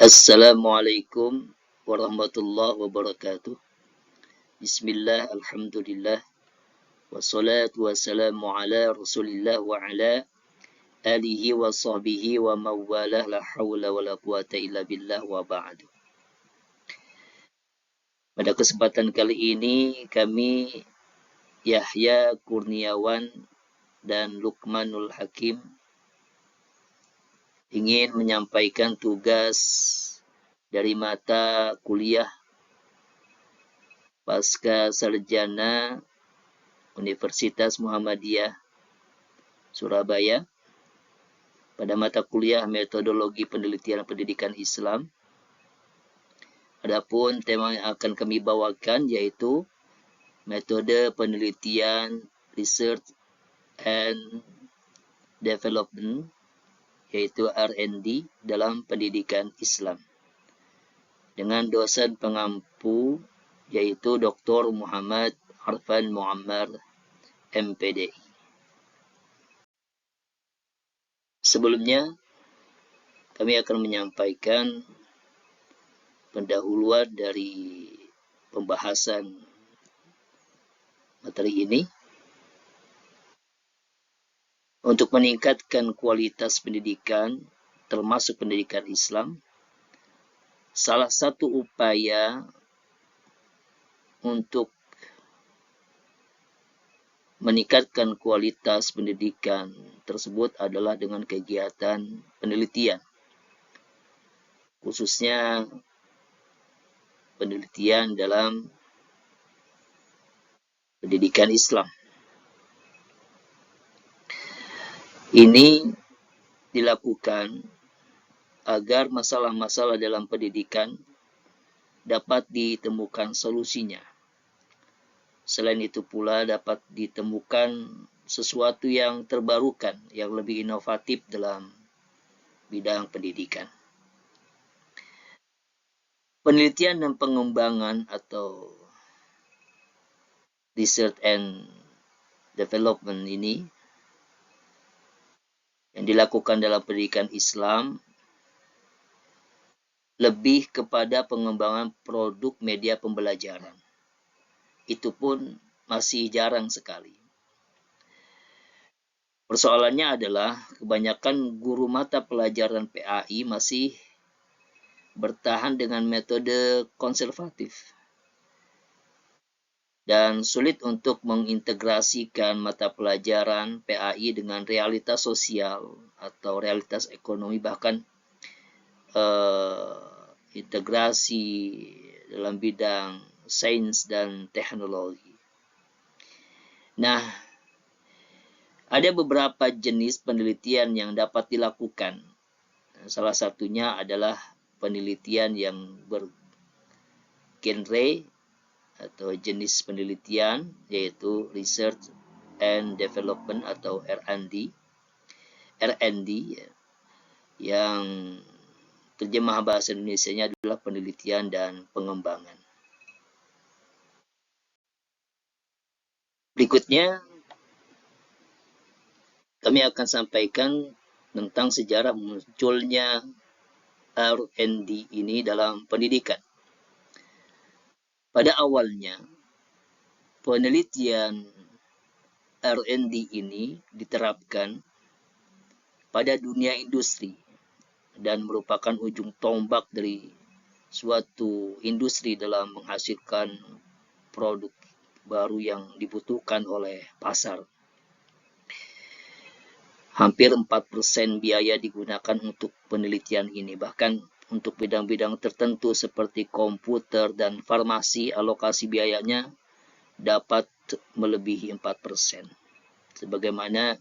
Assalamualaikum warahmatullahi wabarakatuh. Bismillah, alhamdulillah, wassalatu wassalamu ala rasulillah wa ala alihi wa sahbihi wa mawalah la hawla wa la quwata illa billah wa ba'du. Pada kesempatan kali ini kami Yahya Kurniawan dan Lukmanul Hakim ingin menyampaikan tugas dari mata kuliah Pasca Sarjana Universitas Muhammadiyah Surabaya pada mata kuliah Metodologi Penelitian Pendidikan Islam. Adapun tema yang akan kami bawakan yaitu metode penelitian, research and development, yaitu R&D dalam pendidikan Islam, dengan dosen pengampu yaitu Dr. Muhammad Arfan Muammar, MPD. Sebelumnya, kami akan menyampaikan pendahuluan dari pembahasan materi ini. Untuk meningkatkan kualitas pendidikan, termasuk pendidikan Islam, salah satu upaya untuk meningkatkan kualitas pendidikan tersebut adalah dengan kegiatan penelitian, khususnya penelitian dalam pendidikan Islam. Ini dilakukan agar masalah-masalah dalam pendidikan dapat ditemukan solusinya. Selain itu pula dapat ditemukan sesuatu yang terbarukan, yang lebih inovatif dalam bidang pendidikan. Penelitian dan pengembangan atau research and development ini yang dilakukan dalam pendidikan Islam lebih kepada pengembangan produk media pembelajaran. Itu pun masih jarang sekali. Persoalannya adalah kebanyakan guru mata pelajaran PAI masih bertahan dengan metode konservatif dan sulit untuk mengintegrasikan mata pelajaran PAI dengan realitas sosial atau realitas ekonomi, bahkan integrasi dalam bidang sains dan teknologi. Nah, ada beberapa jenis penelitian yang dapat dilakukan. Salah satunya adalah penelitian yang bergenre atau jenis penelitian, yaitu Research and Development atau R&D, yang terjemah bahasa Indonesianya adalah penelitian dan pengembangan. Berikutnya, kami akan sampaikan tentang sejarah munculnya R&D ini dalam pendidikan. Pada awalnya, penelitian R&D ini diterapkan pada dunia industri dan merupakan ujung tombak dari suatu industri dalam menghasilkan produk baru yang dibutuhkan oleh pasar. Hampir 4% biaya digunakan untuk penelitian ini, bahkan untuk bidang-bidang tertentu seperti komputer dan farmasi, alokasi biayanya dapat melebihi 4%. Sebagaimana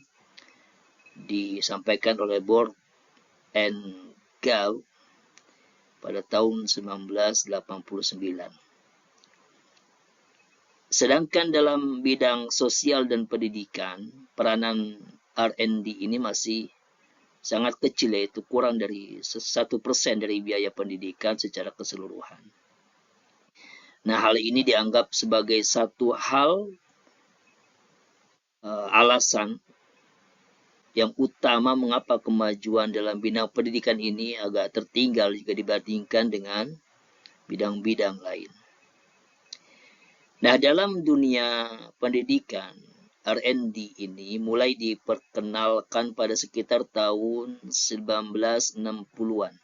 disampaikan oleh Borg and Gall pada tahun 1989. Sedangkan dalam bidang sosial dan pendidikan, peranan R&D ini masih sangat kecil, yaitu kurang dari 1% dari biaya pendidikan secara keseluruhan. Nah, hal ini dianggap sebagai satu hal alasan yang utama mengapa kemajuan dalam bidang pendidikan ini agak tertinggal jika dibandingkan dengan bidang-bidang lain. Nah, dalam dunia pendidikan, R&D ini mulai diperkenalkan pada sekitar tahun 1960-an.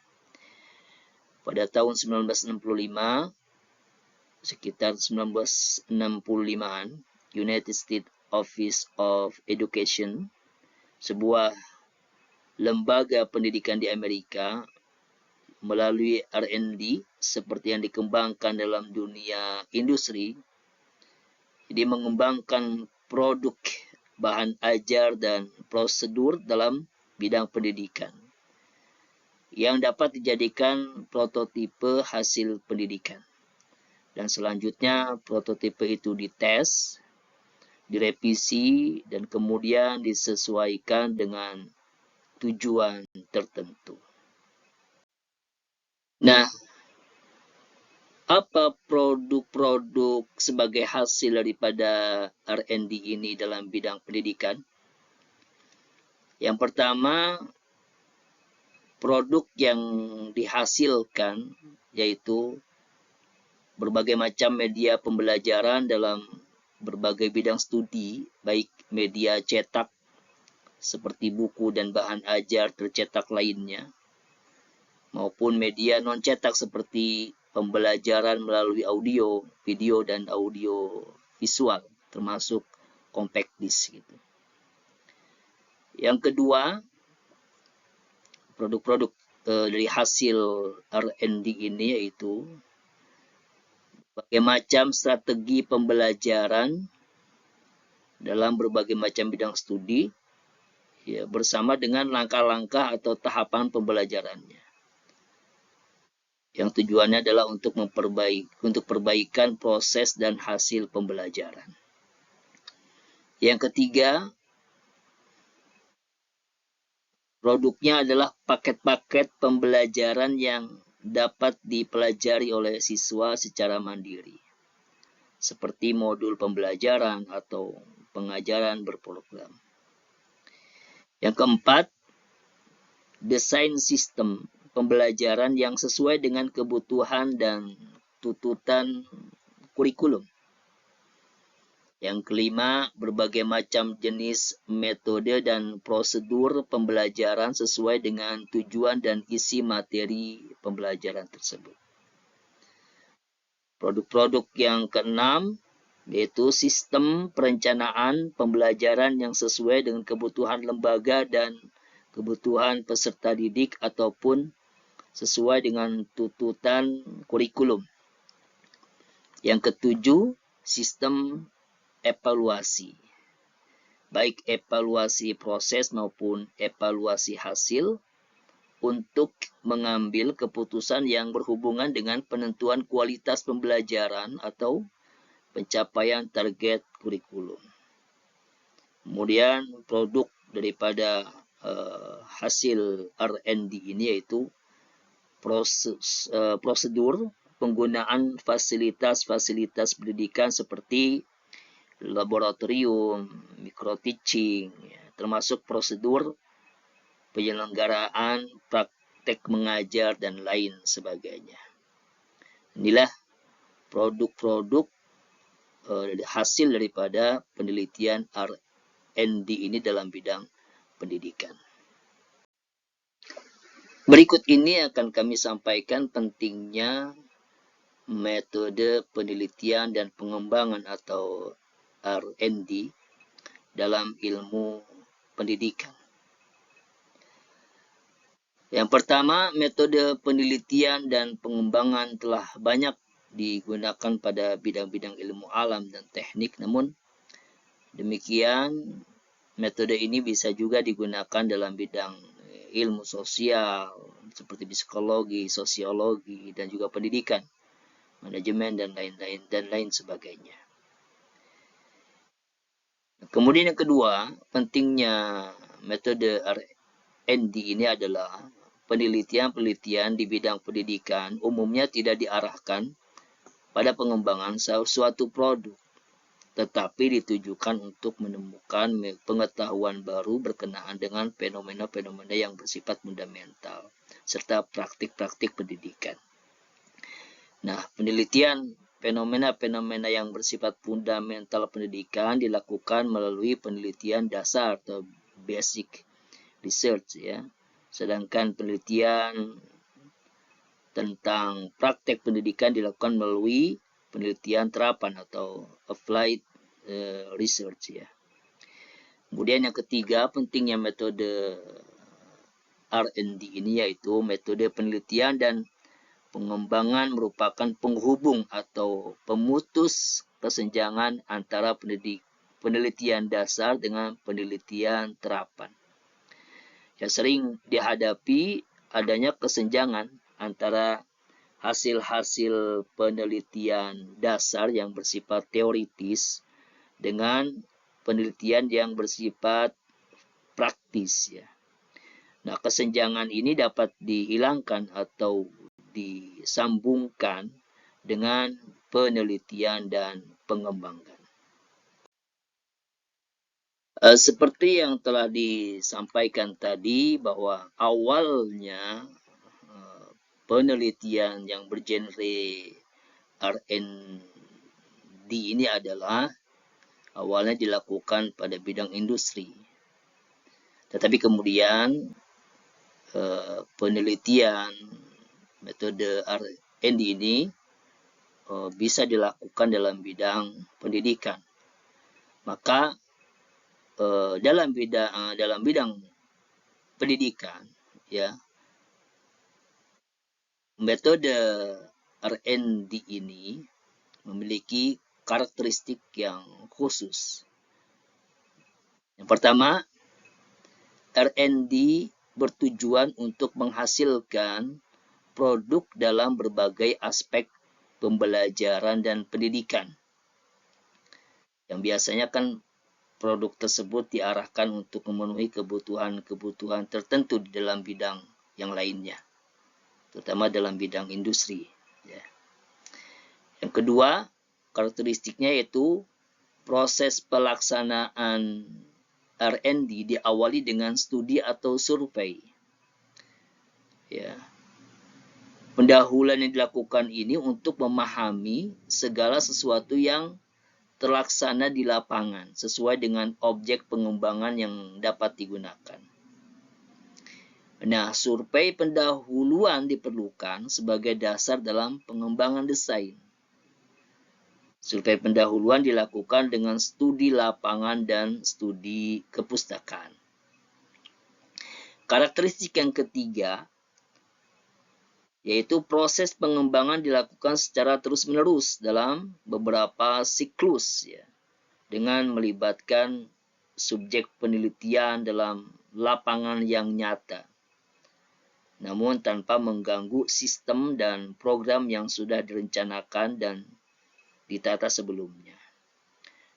Pada tahun 1965, sekitar 1965-an, United States Office of Education, sebuah lembaga pendidikan di Amerika, melalui R&D seperti yang dikembangkan dalam dunia industri, jadi mengembangkan produk, bahan ajar, dan prosedur dalam bidang pendidikan yang dapat dijadikan prototipe hasil pendidikan. Dan selanjutnya prototipe itu dites, direvisi, dan kemudian disesuaikan dengan tujuan tertentu. Nah, apa produk-produk sebagai hasil daripada R&D ini dalam bidang pendidikan? Yang pertama, produk yang dihasilkan yaitu berbagai macam media pembelajaran dalam berbagai bidang studi, baik media cetak seperti buku dan bahan ajar tercetak lainnya, maupun media non-cetak seperti pembelajaran melalui audio, video, dan audio visual, termasuk compact disc. Gitu. Yang kedua, produk-produk dari hasil R&D ini yaitu berbagai macam strategi pembelajaran dalam berbagai macam bidang studi, ya, bersama dengan langkah-langkah atau tahapan pembelajarannya, yang tujuannya adalah untuk perbaikan proses dan hasil pembelajaran. Yang ketiga, produknya adalah paket-paket pembelajaran yang dapat dipelajari oleh siswa secara mandiri, seperti modul pembelajaran atau pengajaran berprogram. Yang keempat, desain sistem pembelajaran yang sesuai dengan kebutuhan dan tuntutan kurikulum. Yang kelima, berbagai macam jenis metode dan prosedur pembelajaran sesuai dengan tujuan dan isi materi pembelajaran tersebut. Produk-produk yang keenam, yaitu sistem perencanaan pembelajaran yang sesuai dengan kebutuhan lembaga dan kebutuhan peserta didik ataupun sesuai dengan tuntutan kurikulum. Yang ketujuh, sistem evaluasi, baik evaluasi proses maupun evaluasi hasil untuk mengambil keputusan yang berhubungan dengan penentuan kualitas pembelajaran atau pencapaian target kurikulum. Kemudian produk daripada hasil R&D ini yaitu prosedur penggunaan fasilitas-fasilitas pendidikan seperti laboratorium, micro-teaching, termasuk prosedur penyelenggaraan praktek mengajar dan lain sebagainya. Inilah produk-produk hasil daripada penelitian R&D ini dalam bidang pendidikan. Berikut ini akan kami sampaikan pentingnya metode penelitian dan pengembangan atau R&D dalam ilmu pendidikan. Yang pertama, metode penelitian dan pengembangan telah banyak digunakan pada bidang-bidang ilmu alam dan teknik, namun demikian metode ini bisa juga digunakan dalam bidang ilmu sosial seperti psikologi, sosiologi, dan juga pendidikan, manajemen, dan lain sebagainya. Kemudian yang kedua, pentingnya metode R&D ini adalah penelitian-penelitian di bidang pendidikan umumnya tidak diarahkan pada pengembangan suatu produk, tetapi ditujukan untuk menemukan pengetahuan baru berkenaan dengan fenomena-fenomena yang bersifat fundamental serta praktik-praktik pendidikan. Nah, penelitian fenomena-fenomena yang bersifat fundamental pendidikan dilakukan melalui penelitian dasar atau basic research ya. Sedangkan penelitian tentang praktek pendidikan dilakukan melalui penelitian terapan atau applied research ya. Kemudian yang ketiga, pentingnya metode R&D ini yaitu metode penelitian dan pengembangan merupakan penghubung atau pemutus kesenjangan antara penelitian dasar dengan penelitian terapan. Yang sering dihadapi adanya kesenjangan antara hasil-hasil penelitian dasar yang bersifat teoritis dengan penelitian yang bersifat praktis ya. Nah, kesenjangan ini dapat dihilangkan atau disambungkan dengan penelitian dan pengembangan. Seperti yang telah disampaikan tadi bahwa awalnya penelitian yang bergenre R&D ini adalah awalnya dilakukan pada bidang industri. Tetapi kemudian penelitian metode R&D ini bisa dilakukan dalam bidang pendidikan. Maka dalam bidang pendidikan ya, metode R&D ini memiliki karakteristik yang khusus. Yang pertama, R&D bertujuan untuk menghasilkan produk dalam berbagai aspek pembelajaran dan pendidikan. Yang biasanya kan produk tersebut diarahkan untuk memenuhi kebutuhan-kebutuhan tertentu di dalam bidang yang lainnya, terutama dalam bidang industri. Ya. Yang kedua, karakteristiknya yaitu proses pelaksanaan R&D diawali dengan studi atau survei. Ya. Pendahuluan yang dilakukan ini untuk memahami segala sesuatu yang terlaksana di lapangan sesuai dengan objek pengembangan yang dapat digunakan. Nah, survei pendahuluan diperlukan sebagai dasar dalam pengembangan desain. Survei pendahuluan dilakukan dengan studi lapangan dan studi kepustakaan. Karakteristik yang ketiga yaitu proses pengembangan dilakukan secara terus-menerus dalam beberapa siklus ya, dengan melibatkan subjek penelitian dalam lapangan yang nyata, namun tanpa mengganggu sistem dan program yang sudah direncanakan dan ditata sebelumnya.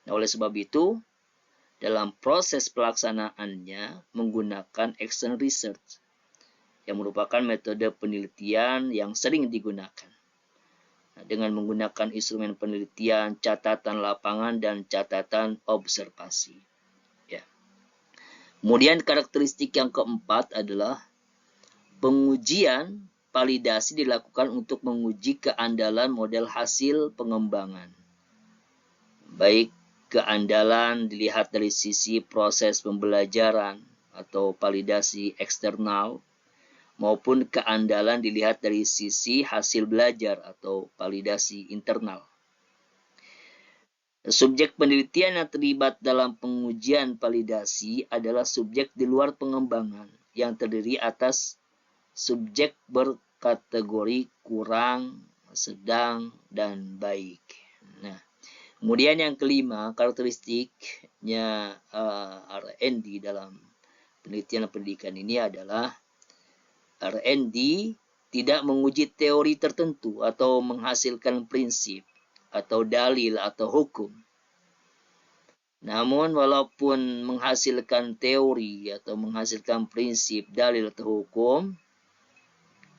Nah, oleh sebab itu, dalam proses pelaksanaannya menggunakan action research, yang merupakan metode penelitian yang sering digunakan. Nah, dengan menggunakan instrumen penelitian, catatan lapangan, dan catatan observasi. Ya. Kemudian karakteristik yang keempat adalah pengujian validasi dilakukan untuk menguji keandalan model hasil pengembangan. Baik keandalan dilihat dari sisi proses pembelajaran atau validasi eksternal, maupun keandalan dilihat dari sisi hasil belajar atau validasi internal. Subjek penelitian yang terlibat dalam pengujian validasi adalah subjek di luar pengembangan yang terdiri atas subjek berkategori kurang, sedang, dan baik. Nah, kemudian yang kelima, karakteristiknya R&D dalam penelitian pendidikan ini adalah R&D tidak menguji teori tertentu atau menghasilkan prinsip atau dalil atau hukum. Namun walaupun menghasilkan teori atau menghasilkan prinsip, dalil atau hukum,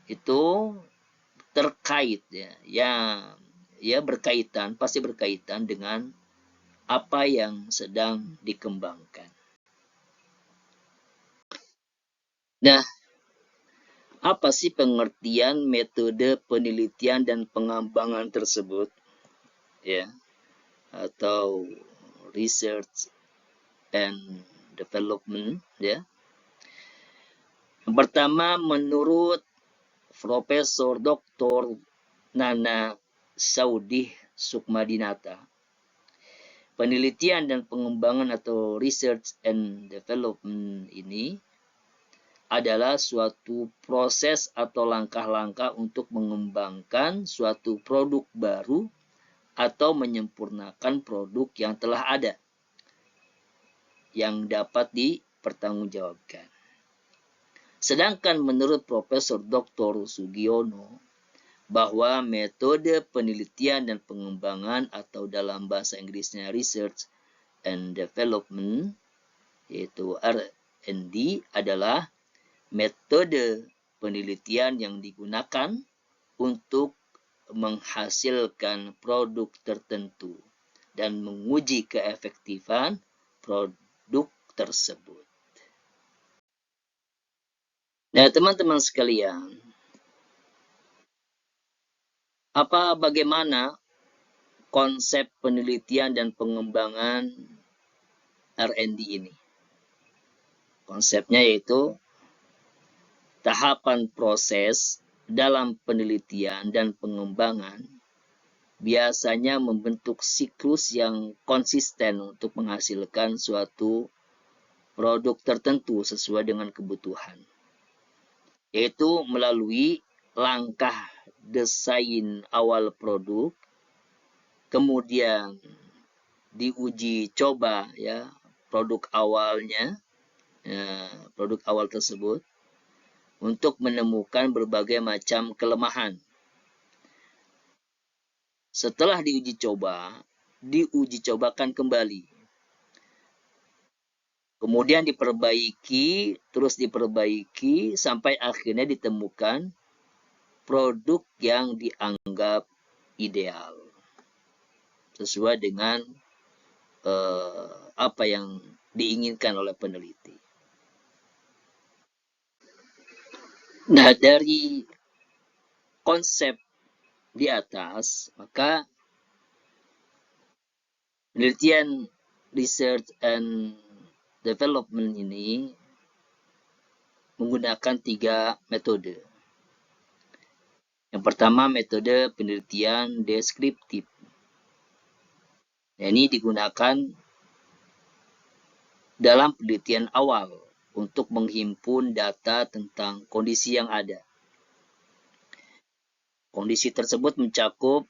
itu terkait ya berkaitan, pasti berkaitan dengan apa yang sedang dikembangkan. Nah, apa sih pengertian metode penelitian dan pengembangan tersebut? Ya, atau research and development, ya. Yang pertama, menurut Profesor Dr. Nana Saudih Sukmadinata, penelitian dan pengembangan atau research and development ini adalah suatu proses atau langkah-langkah untuk mengembangkan suatu produk baru atau menyempurnakan produk yang telah ada yang dapat dipertanggungjawabkan. Sedangkan menurut Profesor Dr. Sugiono, bahwa metode penelitian dan pengembangan atau dalam bahasa Inggrisnya research and development, yaitu R&D, adalah metode penelitian yang digunakan untuk menghasilkan produk tertentu dan menguji keefektifan produk tersebut. Nah, teman-teman sekalian, bagaimana konsep penelitian dan pengembangan R&D ini? Konsepnya yaitu tahapan proses dalam penelitian dan pengembangan biasanya membentuk siklus yang konsisten untuk menghasilkan suatu produk tertentu sesuai dengan kebutuhan, yaitu melalui langkah desain awal produk, kemudian diuji coba ya produk awal tersebut untuk menemukan berbagai macam kelemahan. Setelah diuji cobakan kembali. Kemudian terus diperbaiki sampai akhirnya ditemukan produk yang dianggap ideal. Sesuai dengan apa yang diinginkan oleh peneliti. Nah, dari konsep di atas, maka penelitian research and development ini menggunakan 3 metode. Yang pertama, metode penelitian deskriptif. Ini digunakan dalam penelitian awal untuk menghimpun data tentang kondisi yang ada. Kondisi tersebut mencakup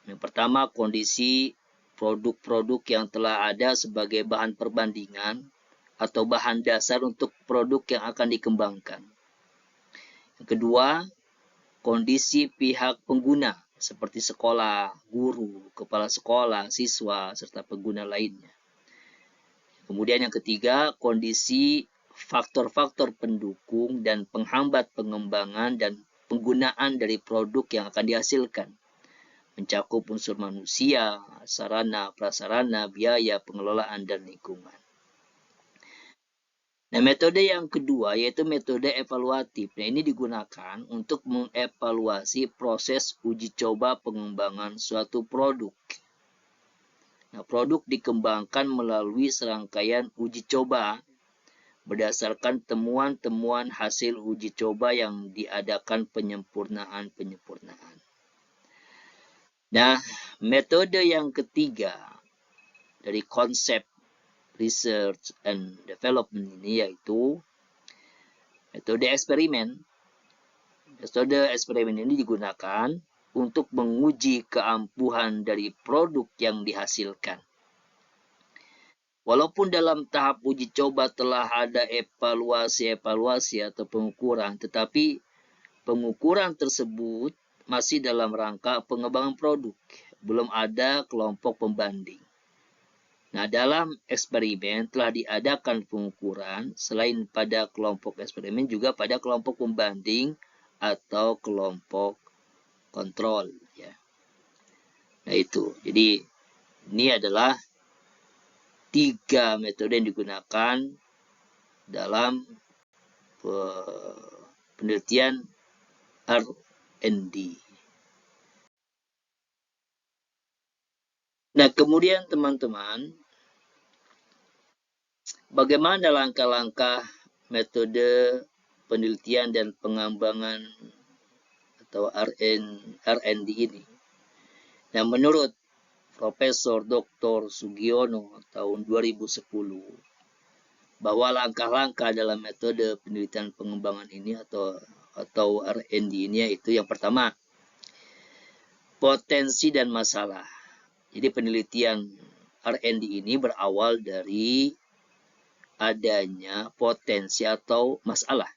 yang pertama, kondisi produk-produk yang telah ada sebagai bahan perbandingan atau bahan dasar untuk produk yang akan dikembangkan. Yang kedua, kondisi pihak pengguna seperti sekolah, guru, kepala sekolah, siswa, serta pengguna lainnya. Kemudian yang ketiga, kondisi faktor-faktor pendukung dan penghambat pengembangan dan penggunaan dari produk yang akan dihasilkan. Mencakup unsur manusia, sarana, prasarana, biaya, pengelolaan, dan lingkungan. Nah, metode yang kedua yaitu metode evaluatif. Nah, ini digunakan untuk mengevaluasi proses uji coba pengembangan suatu produk. Nah, produk dikembangkan melalui serangkaian uji coba berdasarkan temuan-temuan hasil uji coba yang diadakan penyempurnaan. Nah, metode yang ketiga dari konsep research and development ini yaitu metode eksperimen. Metode eksperimen ini digunakan untuk menguji keampuhan dari produk yang dihasilkan. Walaupun dalam tahap uji coba telah ada evaluasi atau pengukuran, tetapi pengukuran tersebut masih dalam rangka pengembangan produk. Belum ada kelompok pembanding. Nah, dalam eksperimen telah diadakan pengukuran selain pada kelompok eksperimen juga pada kelompok pembanding atau kelompok kontrol. Ya. Nah itu, jadi ini adalah 3 metode yang digunakan dalam penelitian R&D. Nah, kemudian teman-teman, bagaimana langkah-langkah metode penelitian dan pengembangan atau R&D ini? Nah, menurut Profesor Dr. Sugiono tahun 2010, bahwa langkah-langkah dalam metode penelitian pengembangan ini atau R&D ini yaitu yang pertama, potensi dan masalah. Jadi penelitian R&D ini berawal dari adanya potensi atau masalah.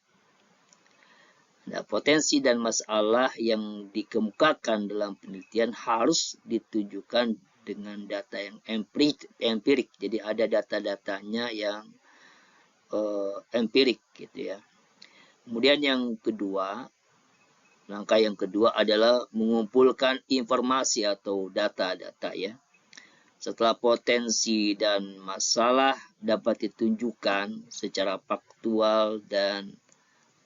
Nah, potensi dan masalah yang dikemukakan dalam penelitian harus ditujukan dengan data yang empirik. Jadi ada data-datanya yang empirik gitu ya. Kemudian yang kedua, langkah yang kedua adalah mengumpulkan informasi atau data-data ya. Setelah potensi dan masalah dapat ditunjukkan secara faktual dan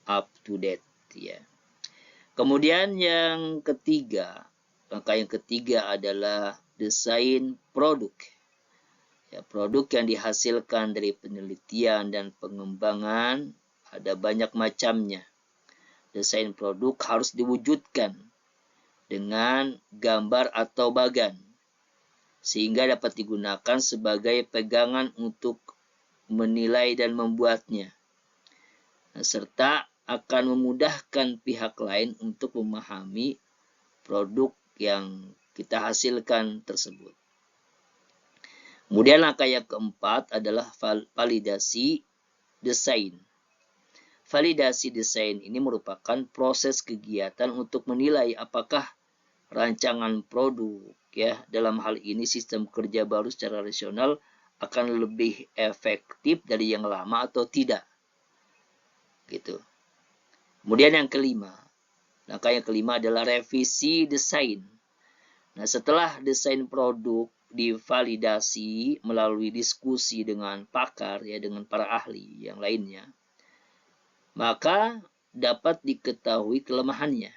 up to date ya. Kemudian yang ketiga, langkah yang ketiga adalah desain produk. Ya, produk yang dihasilkan dari penelitian dan pengembangan ada banyak macamnya. Desain produk harus diwujudkan dengan gambar atau bagan, sehingga dapat digunakan sebagai pegangan untuk menilai dan membuatnya. Nah, serta akan memudahkan pihak lain untuk memahami produk yang kita hasilkan tersebut. Kemudian langkah yang keempat adalah validasi desain. Validasi desain ini merupakan proses kegiatan untuk menilai apakah rancangan produk ya, dalam hal ini sistem kerja baru secara rasional akan lebih efektif dari yang lama atau tidak. Gitu. Kemudian yang kelima, langkah yang kelima adalah revisi desain. Nah, setelah desain produk divalidasi melalui diskusi dengan pakar ya, dengan para ahli yang lainnya, maka dapat diketahui kelemahannya.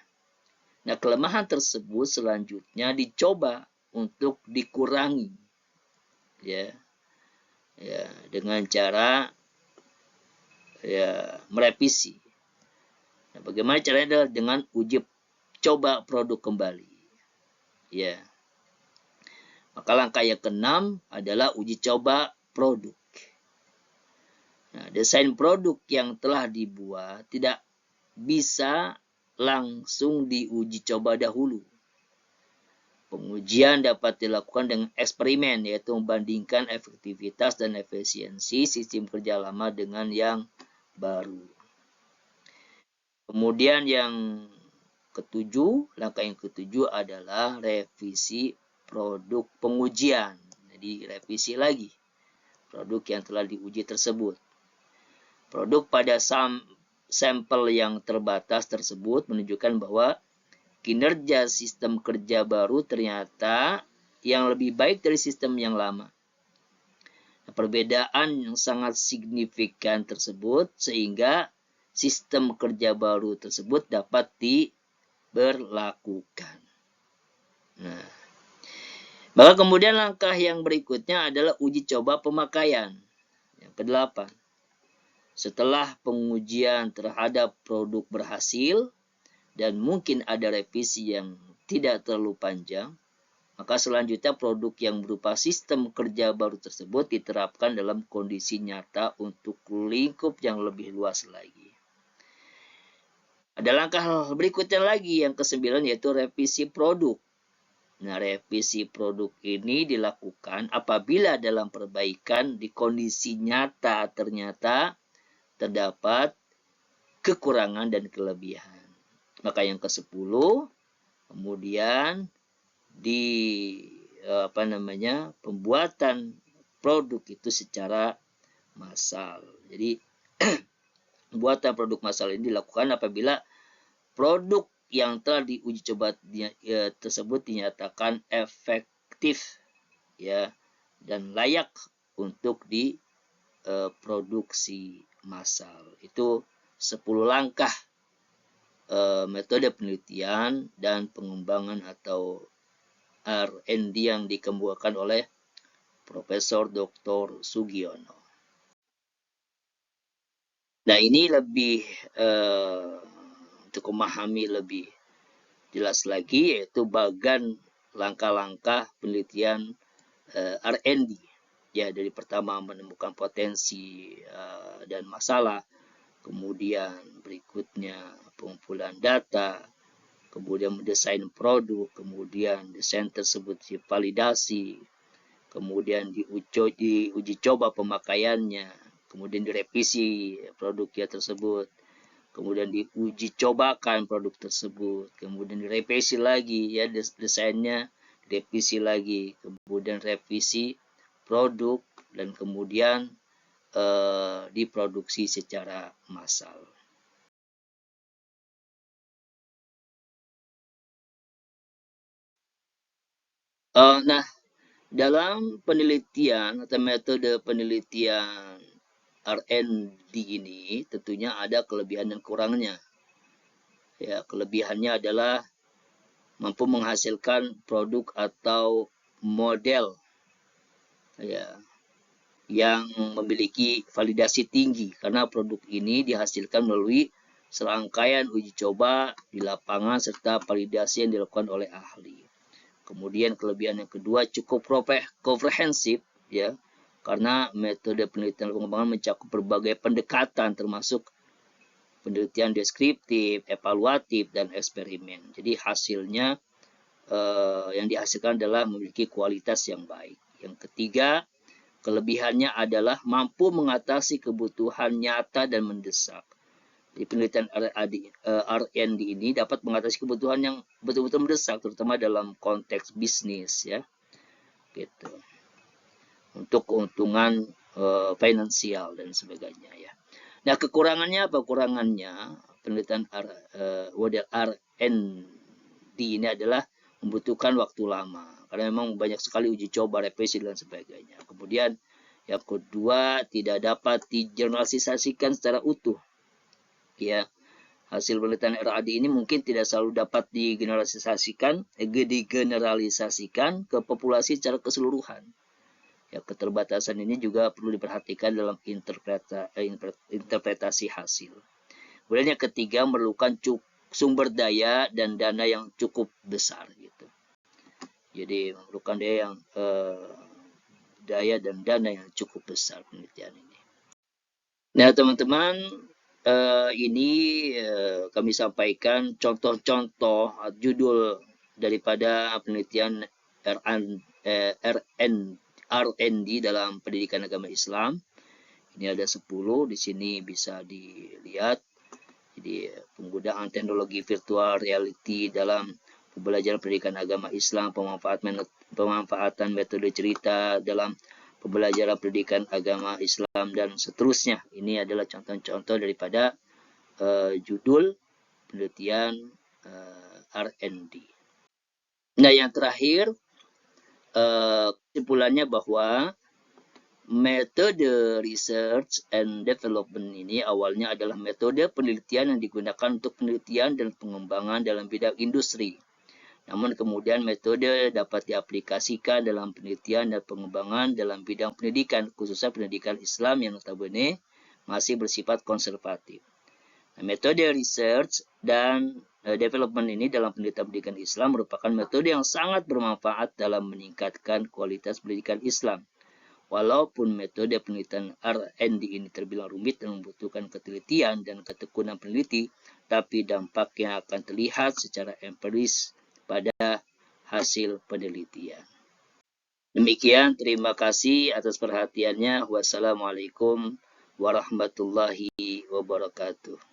Nah, kelemahan tersebut selanjutnya dicoba untuk dikurangi ya dengan cara ya merevisi. Nah, bagaimana caranya adalah dengan uji coba produk kembali. Ya. Maka langkah yang keenam adalah uji coba produk. Nah, desain produk yang telah dibuat tidak bisa langsung diuji coba dahulu. Pengujian dapat dilakukan dengan eksperimen, yaitu membandingkan efektivitas dan efisiensi sistem kerja lama dengan yang baru. Kemudian yang ketujuh, langkah yang ketujuh adalah revisi produk pengujian. Jadi revisi lagi produk yang telah diuji tersebut. Produk pada sampel yang terbatas tersebut menunjukkan bahwa kinerja sistem kerja baru ternyata yang lebih baik dari sistem yang lama. Perbedaan yang sangat signifikan tersebut sehingga sistem kerja baru tersebut dapat diberlakukan. Nah, maka kemudian langkah yang berikutnya adalah uji coba pemakaian. Yang kedelapan, setelah pengujian terhadap produk berhasil dan mungkin ada revisi yang tidak terlalu panjang, maka selanjutnya produk yang berupa sistem kerja baru tersebut diterapkan dalam kondisi nyata untuk lingkup yang lebih luas lagi. Ada langkah berikutnya lagi yang ke-9 yaitu revisi produk. Nah, revisi produk ini dilakukan apabila dalam perbaikan di kondisi nyata ternyata terdapat kekurangan dan kelebihan. Maka yang ke-10 kemudian pembuatan produk itu secara massal. Jadi pembuatan produk massal ini dilakukan apabila produk yang telah diuji coba tersebut dinyatakan efektif ya dan layak untuk diproduksi massal. Itu 10 langkah metode penelitian dan pengembangan atau R&D yang dikemukakan oleh Profesor Dr. Sugiono. Nah, ini lebih untuk memahami lebih jelas lagi, yaitu bagan langkah-langkah penelitian R&D. Ya, dari pertama menemukan potensi dan masalah, kemudian berikutnya pengumpulan data, kemudian mendesain produk, kemudian desain tersebut divalidasi, kemudian diuji coba pemakaiannya, kemudian direvisi produknya tersebut, kemudian diuji cobakan produk tersebut, kemudian direvisi lagi ya desainnya, direvisi lagi, kemudian revisi produk, dan kemudian diproduksi secara massal. Nah, dalam penelitian atau metode penelitian R&D ini tentunya ada kelebihan dan kurangnya. Ya, kelebihannya adalah mampu menghasilkan produk atau model ya yang memiliki validasi tinggi, karena produk ini dihasilkan melalui serangkaian uji coba di lapangan serta validasi yang dilakukan oleh ahli. Kemudian kelebihan yang kedua cukup komprehensif ya, karena metode penelitian dan pengembangan mencakup berbagai pendekatan termasuk penelitian deskriptif, evaluatif, dan eksperimen. Jadi hasilnya yang dihasilkan adalah memiliki kualitas yang baik. Yang ketiga, kelebihannya adalah mampu mengatasi kebutuhan nyata dan mendesak. Di penelitian R&D ini dapat mengatasi kebutuhan yang betul-betul mendesak, terutama dalam konteks bisnis ya, gitu. Untuk keuntungan finansial dan sebagainya ya. Nah, kekurangannya apa? Kekurangannya penelitian model R&D ini adalah membutuhkan waktu lama, karena memang banyak sekali uji coba, revisi, dan sebagainya. Kemudian yang kedua, tidak dapat digeneralisasikan secara utuh. Ya, hasil penelitian R&D ini mungkin tidak selalu dapat digeneralisasikan ke populasi secara keseluruhan. Ya, keterbatasan ini juga perlu diperhatikan dalam interpretasi hasil. Kemudian yang ketiga, memerlukan sumber daya dan dana yang cukup besar gitu. Jadi memerlukan daya dan dana yang cukup besar penelitian ini. Nah, teman-teman, ini kami sampaikan contoh-contoh judul daripada penelitian R&D dalam pendidikan agama Islam. Ini ada 10, di sini bisa dilihat. Jadi penggunaan teknologi virtual reality dalam pembelajaran pendidikan agama Islam, pemanfaatan metode cerita dalam pembelajaran pendidikan agama Islam, dan seterusnya. Ini adalah contoh-contoh daripada judul penelitian R&D. Nah, yang terakhir, kesimpulannya bahwa metode research and development ini awalnya adalah metode penelitian yang digunakan untuk penelitian dan pengembangan dalam bidang industri. Namun kemudian metode dapat diaplikasikan dalam penelitian dan pengembangan dalam bidang pendidikan, khususnya pendidikan Islam yang notabene masih bersifat konservatif. Nah, metode research dan development ini dalam pendidikan Islam merupakan metode yang sangat bermanfaat dalam meningkatkan kualitas pendidikan Islam. Walaupun metode penelitian R&D ini terbilang rumit dan membutuhkan ketelitian dan ketekunan peneliti, tapi dampaknya akan terlihat secara empiris pada hasil penelitian. Demikian, terima kasih atas perhatiannya. Wassalamualaikum warahmatullahi wabarakatuh.